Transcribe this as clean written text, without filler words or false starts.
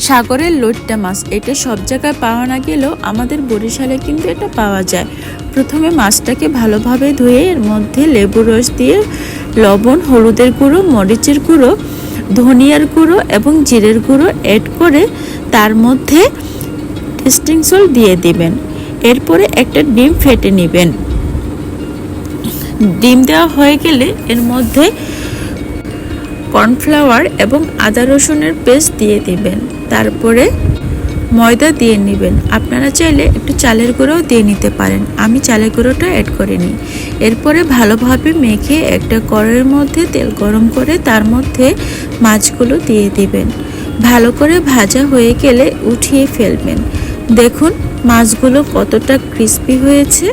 সাগরের লইট্টা মাছ, এটা সব জায়গায় পাওয়া না গেলেও আমাদের বরিশালে কিন্তু এটা পাওয়া যায়। প্রথমে মাছটাকে ভালোভাবে ধুয়ে এর মধ্যে লেবু রস দিয়ে লবণ, হলুদের গুঁড়ো, মরিচের গুঁড়ো, ধনিয়ার গুঁড়ো এবং জিরের গুঁড়ো অ্যাড করে তার মধ্যে টেস্টিং সল্ট দিয়ে দিবেন। এরপরে একটা ডিম ফেটে নেবেন। ডিম দেওয়া হয়ে গেলে এর মধ্যে কর্নফ্লাওয়ার এবং আদা রসুনের পেস্ট দিয়ে দিবেন। তারপরে ময়দা দিয়ে নেবেন। আপনারা চাইলে একটু চালের গুঁড়োও দিয়ে নিতে পারেন, আমি চালের গুঁড়োটা অ্যাড করে নিই। এরপরে ভালোভাবে মেখে একটা কড়াইয়ের মধ্যে তেল গরম করে তার মধ্যে মাছগুলো দিয়ে দিবেন। ভালো করে ভাজা হয়ে গেলে উঠিয়ে ফেলবেন। দেখুন মাছগুলো কতটা ক্রিস্পি হয়েছে।